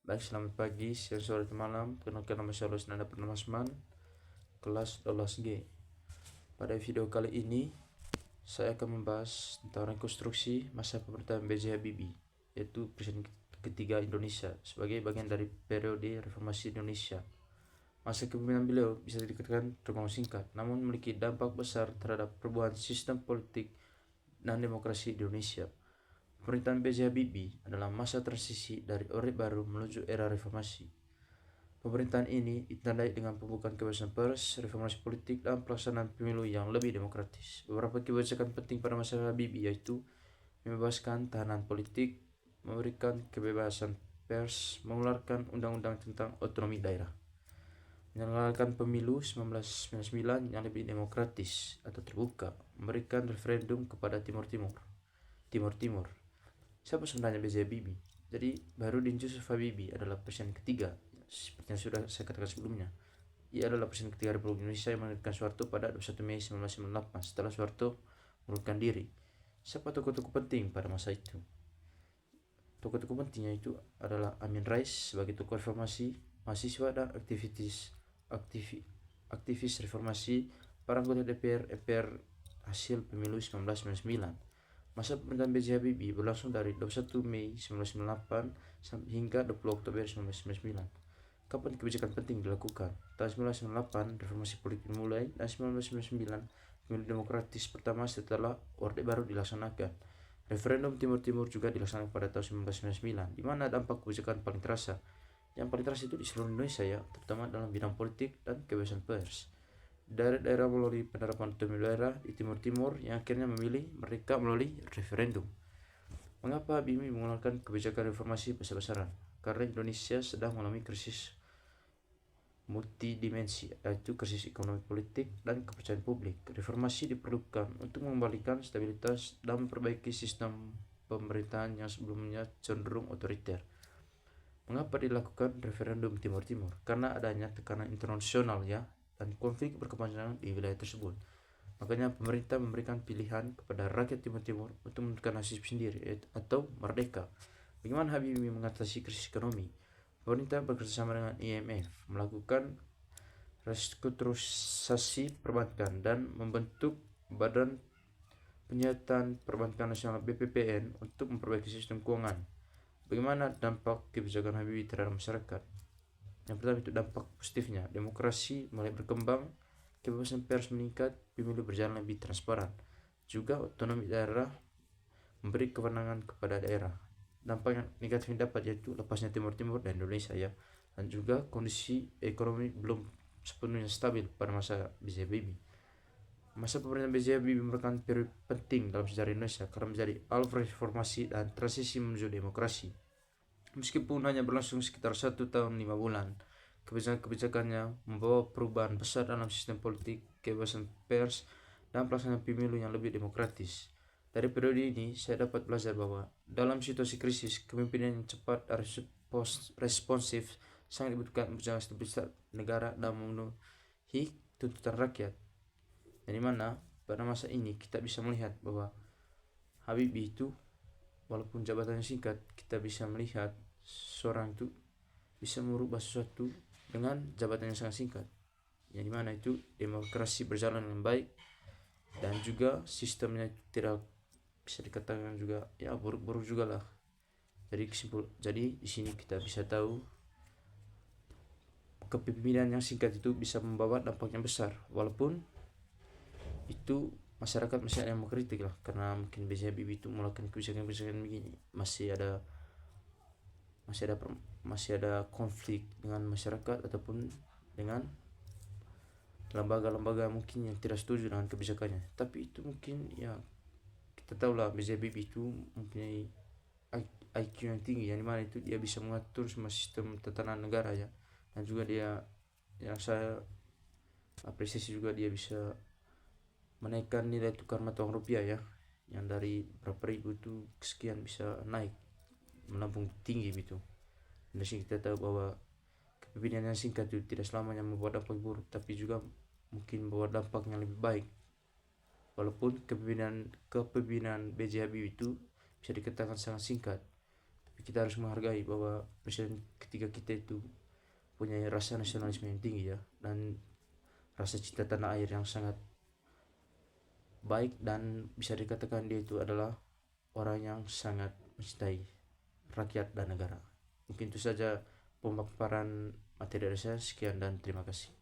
Baik, selamat pagi, siang, sore, dan malam. Kenalkan nama saya Lusnanda Purnamasman, kelas 12G. Pada video kali ini, saya akan membahas tentang rekonstruksi masa pemerintahan B.J. Habibie, yaitu presiden ketiga Indonesia, sebagai bagian dari periode reformasi Indonesia. Masa kepemimpinan beliau bisa dikatakan tergolong singkat, namun memiliki dampak besar terhadap perubahan sistem politik dan demokrasi di Indonesia. Pemerintahan B.J. Habibie adalah masa transisi dari Orde Baru menuju era reformasi. Pemerintahan ini ditandai dengan pembukaan kebebasan pers, reformasi politik, dan pelaksanaan pemilu yang lebih demokratis. Beberapa kebijakan penting pada masa Habibie yaitu membebaskan tahanan politik, memberikan kebebasan pers, mengeluarkan undang-undang tentang otonomi daerah, menyelenggarakan pemilu 1999 yang lebih demokratis atau terbuka, memberikan referendum kepada Timur Timur. Siapa sebenarnya B.J. Habibie? Jadi, Baharudin Yusuf Habibie adalah presiden ketiga, seperti yang sudah saya katakan sebelumnya. Ia adalah presiden ketiga Republik Indonesia yang menggantikan Soeharto pada 21 Mei 1998 setelah Soeharto mengundurkan diri. Siapa tokoh-tokoh penting pada masa itu? Tokoh-tokoh pentingnya itu adalah Amin Rais sebagai tokoh reformasi, mahasiswa dan aktivis reformasi, para anggota DPR, MPR hasil pemilu 1999. Masa pemerintahan B.J. Habibie berlangsung dari 21 Mei 1998 hingga 20 Oktober 1999. Kapan kebijakan penting dilakukan? Tahun 1998 reformasi politik dimulai, dan 1999 pemilu demokratis pertama setelah Orde Baru dilaksanakan. Referendum Timur Timur juga dilaksanakan pada tahun 1999, di mana dampak kebijakan paling terasa. Yang paling terasa itu di seluruh Indonesia ya, terutama dalam bidang politik dan kebebasan pers. Daerah-daerah melalui penerapan otonomi daerah di Timur Timur yang akhirnya memilih mereka melalui referendum. Mengapa Habibie mengeluarkan kebijakan reformasi besar-besaran? Karena Indonesia sedang mengalami krisis multidimensi, yaitu krisis ekonomi, politik, dan kepercayaan publik. Reformasi diperlukan untuk mengembalikan stabilitas dan memperbaiki sistem pemerintahan yang sebelumnya cenderung otoriter. Mengapa dilakukan referendum Timur Timur? Karena adanya tekanan internasional ya, dan konflik berkepanjangan di wilayah tersebut. Makanya pemerintah memberikan pilihan kepada rakyat Timur Timur untuk menentukan nasib sendiri atau merdeka. Bagaimana Habibie mengatasi krisis ekonomi? Pemerintah bekerjasama dengan IMF melakukan restrukturisasi perbankan dan membentuk Badan Penyihatan Perbankan Nasional BPPN untuk memperbaiki sistem keuangan. Bagaimana dampak kebijakan Habibie terhadap masyarakat? Yang pertama itu dampak positifnya, demokrasi mulai berkembang, kebebasan pers meningkat, pemilu berjalan lebih transparan. Juga otonomi daerah memberi kewenangan kepada daerah. Dampak yang negatif yang dapat yaitu lepasnya Timur Timur dan Indonesia ya, dan juga kondisi ekonomi belum sepenuhnya stabil pada masa B.J. Habibie. Masa pemerintahan B.J. Habibie merupakan periode penting dalam sejarah Indonesia karena menjadi awal reformasi dan transisi menuju demokrasi. Meskipun hanya berlangsung sekitar 1 tahun 5 bulan, kebijakan-kebijakannya membawa perubahan besar dalam sistem politik, kebebasan pers, dan pelaksanaan pemilu yang lebih demokratis. Dari periode ini, saya dapat belajar bahwa dalam situasi krisis, kepemimpinan yang cepat dan responsif sangat dibutuhkan untuk menjaga stabilitas negara dan memenuhi tuntutan rakyat. Dari mana pada masa ini kita bisa melihat bahwa Habibie itu, walaupun jabatannya singkat, kita bisa melihat seorang itu bisa merubah sesuatu dengan jabatan yang sangat singkat, yang dimana itu demokrasi berjalan dengan baik dan juga sistemnya tidak bisa dikatakan juga ya buruk-buruk juga lah. Jadi di sini kita bisa tahu kepemimpinan yang singkat itu bisa membawa dampak yang besar, walaupun itu masyarakat masih ada yang mengkritik lah, karena mungkin B.J. Habibie itu melakukan kebijakan-kebijakan begini masih ada konflik dengan masyarakat ataupun dengan lembaga-lembaga mungkin yang tidak setuju dengan kebijakannya. Tapi itu mungkin ya kita tahu lah, B.J. Habibie itu mempunyai IQ yang tinggi, yang dimana itu dia bisa mengatur semua sistem tatanan negara ya, dan juga dia yang saya apresiasi juga dia bisa menaikkan nilai tukar mata uang rupiah ya, yang dari berapa ribu itu sekian bisa naik melambung tinggi gitu. Dan di sini kita tahu bahwa kepemimpinan yang singkat itu tidak selamanya membawa dampak buruk, tapi juga mungkin membawa dampak yang lebih baik. Walaupun kepemimpinan B.J. Habibie itu bisa dikatakan sangat singkat, kita harus menghargai bahwa presiden ketiga kita itu punya rasa nasionalisme yang tinggi ya, dan rasa cinta tanah air yang sangat baik, dan bisa dikatakan dia itu adalah orang yang sangat mencintai rakyat dan negara. Mungkin itu saja pemaparan materi dari saya. Sekian dan terima kasih.